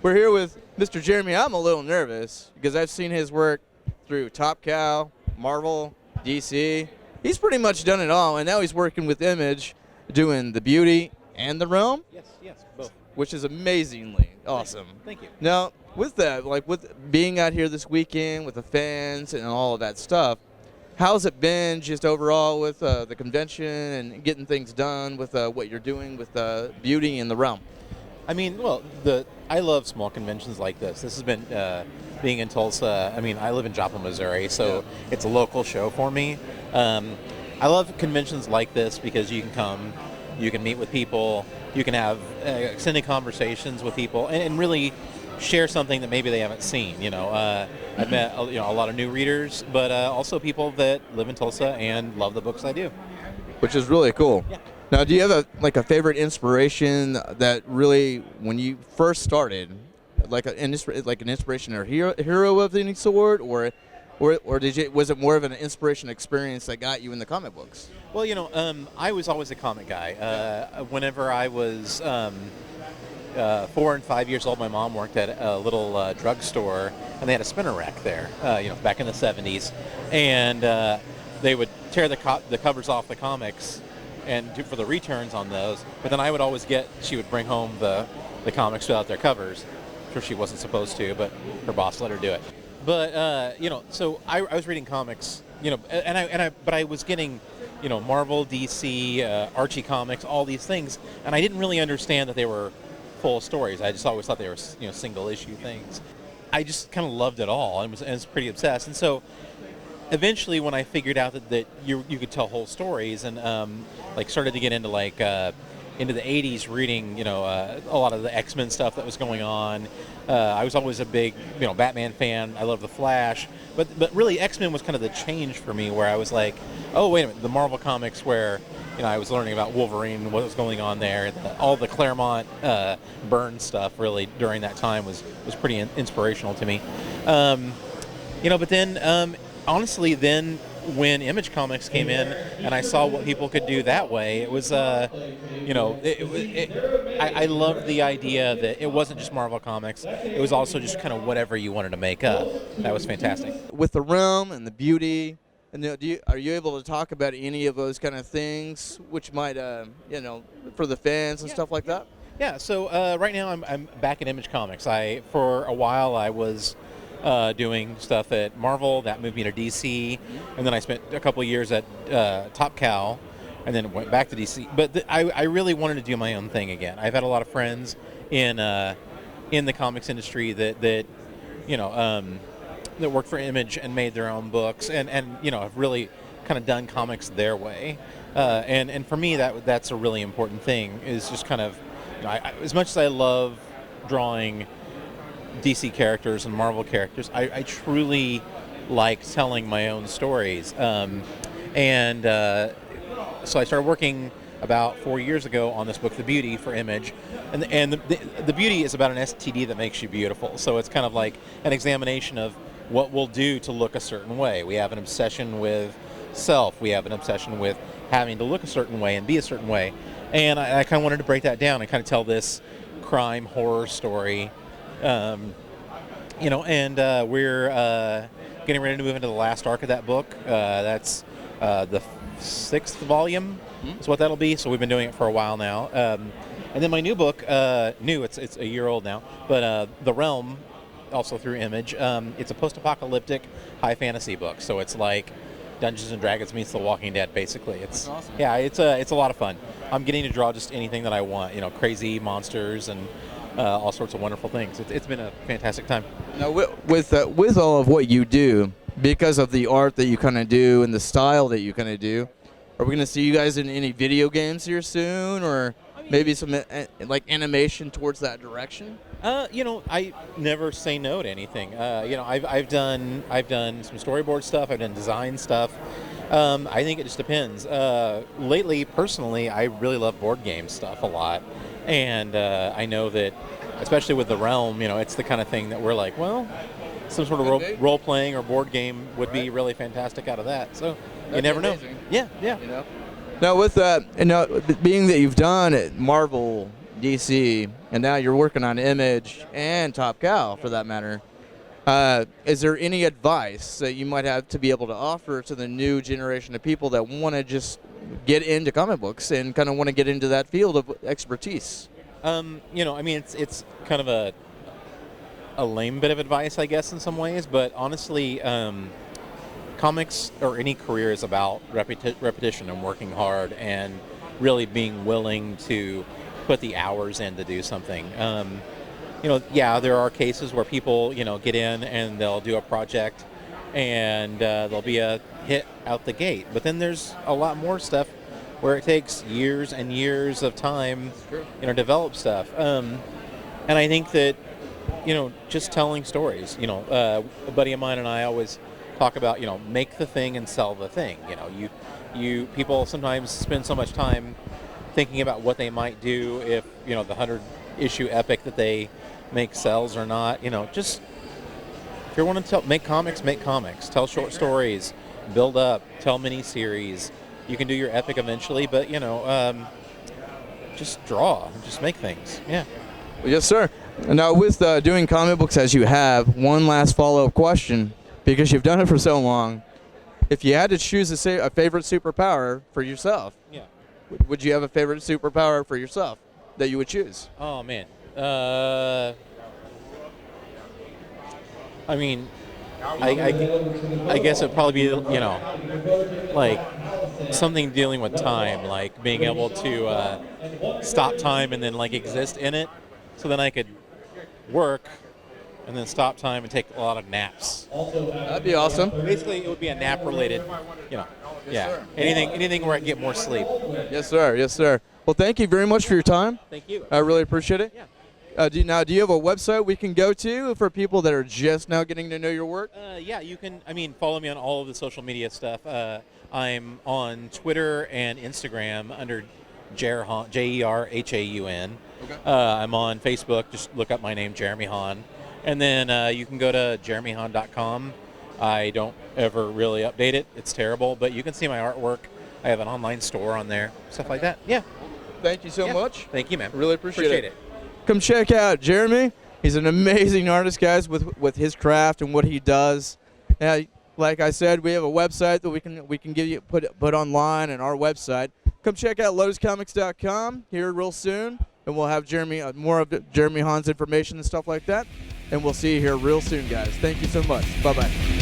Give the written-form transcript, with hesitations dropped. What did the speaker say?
We're here with Mr. Jeremy. I'm a little nervous because I've seen his work through Top Cow, Marvel, DC. He's pretty much done it all, and now he's working with Image, doing the Beauty and the Realm. Yes, both. Which is amazingly awesome. Thank you. Now, with that, like with being out here this weekend with the fans and all of that stuff, how's it been just overall with the convention and getting things done with what you're doing with Beauty and the Realm? I mean, well, I love small conventions like this. This has been being in Tulsa. I mean, I live in Joplin, Missouri, so it's a local show for me. I love conventions like this because you can come, you can meet with people, you can have extended conversations with people, and really share something that maybe they haven't seen. I've met a lot of new readers, but also people that live in Tulsa and love the books I do. Which is really cool. Yeah. Now, do you have a favorite inspiration that really, when you first started, like an inspiration or hero of any sort, or was it more of an inspiration experience that got you in the comic books? Well, I was always a comic guy. Whenever I was 4 and 5 years old, my mom worked at a little drugstore, and they had a spinner rack there. Back in the 70s, and they would tear the covers off the comics and for the returns on those. But then I would always she would bring home the comics without their covers. I'm sure she wasn't supposed to, but her boss let her do it. But so I was reading comics, but I was getting, Marvel, DC, Archie comics, all these things, and I didn't really understand that they were full stories. I just always thought they were, single issue things. I just kind of loved it all and was pretty obsessed. And so eventually, when I figured out that you could tell whole stories, and started to get into into the 80s, reading a lot of the X-Men stuff that was going on. I was always a big Batman fan. I love the Flash, but really X-Men was kind of the change for me, where I was like, oh wait a minute, the Marvel comics where I was learning about Wolverine, what was going on there. All the Claremont Byrne stuff really during that time was pretty inspirational to me. But then honestly, then when Image Comics came in and I saw what people could do that way, it was, I loved the idea that it wasn't just Marvel Comics. It was also just kind of whatever you wanted to make up. That was fantastic. With the Realm and the Beauty, and are you able to talk about any of those kind of things, which might, for the fans and stuff like that? Yeah. So right now I'm back at Image Comics. For a while I was doing stuff at Marvel. That moved me to DC, and then I spent a couple of years at Top Cow, and then went back to DC. But I really wanted to do my own thing again. I've had a lot of friends in the comics industry that work for Image and made their own books, and have really kind of done comics their way. And for me, that's a really important thing. Is just kind of, as much as I love drawing DC characters and Marvel characters, I truly like telling my own stories. So I started working about 4 years ago on this book, The Beauty, for Image. And the Beauty is about an STD that makes you beautiful. So it's kind of like an examination of what we'll do to look a certain way. We have an obsession with self. We have an obsession with having to look a certain way and be a certain way. And I kind of wanted to break that down and kind of tell this crime horror story. We're getting ready to move into the last arc of that book. That's the 6th volume is what that'll be. So we've been doing it for a while now. And then my new book, it's a year old now, but The Realm, also through Image. It's a post-apocalyptic high fantasy book. So it's like Dungeons and Dragons meets The Walking Dead, basically. It's awesome. Yeah, it's a lot of fun. I'm getting to draw just anything that I want. Crazy monsters and all sorts of wonderful things. It's been a fantastic time. Now, with all of what you do, because of the art that you kind of do and the style that you kind of do, are we going to see you guys in any video games here soon, or maybe some animation towards that direction? I never say no to anything. I've done some storyboard stuff. I've done design stuff. I think it just depends. Lately, personally, I really love board game stuff a lot. And I know that, especially with The Realm, it's the kind of thing that we're like, well, some sort of role-playing or board game would be really fantastic out of that. So you never know. Yeah. Now, with that, being that you've done Marvel, DC, and now you're working on Image and Top Cow, for that matter. Is there any advice that you might have to be able to offer to the new generation of people that want to just get into comic books and kind of want to get into that field of expertise? It's kind of a lame bit of advice, I guess, in some ways, but honestly, comics or any career is about repetition and working hard and really being willing to put the hours in to do something. There are cases where people, get in and they'll do a project and there'll be a hit out the gate. But then there's a lot more stuff where it takes years and years of time, to develop stuff. And I think that, just telling stories, a buddy of mine and I always talk about, make the thing and sell the thing. You people sometimes spend so much time thinking about what they might do if, the 100-issue epic that they make sells or not. Just if you want to make comics, tell short stories, build up, tell miniseries. You can do your epic eventually, but just draw, just make things. Yeah. Yes, sir. Now, with doing comic books as you have, one last follow-up question, because you've done it for so long. If you had to choose a favorite superpower for yourself, yeah, would you have a favorite superpower for yourself that you would choose? Oh man, I guess it'd probably be like something dealing with time, like being able to stop time and then like exist in it, so then I could work and then stop time and take a lot of naps. That'd be awesome. Basically, it would be a nap related, Sir. anything where I get more sleep. Yes, sir. Yes, sir. Well, thank you very much for your time. Thank you. I really appreciate it. Yeah. Do you have a website we can go to for people that are just now getting to know your work? Yeah, you can. Follow me on all of the social media stuff. I'm on Twitter and Instagram under Jerhaun, Jerhaun. Okay. I'm on Facebook. Just look up my name, Jeremy Haun. And then you can go to jeremyhaun.com. I don't ever really update it. It's terrible, but you can see my artwork. I have an online store on there, stuff like that. Yeah. Thank you so much. Thank you, man. Really appreciate it. Come check out Jeremy. He's an amazing artist, guys, with his craft and what he does. Like I said, we have a website that we can give you put online on our website. Come check out lotuscomics.com here real soon, and we'll have more of Jeremy Haun's information and stuff like that. And we'll see you here real soon, guys. Thank you so much. Bye-bye.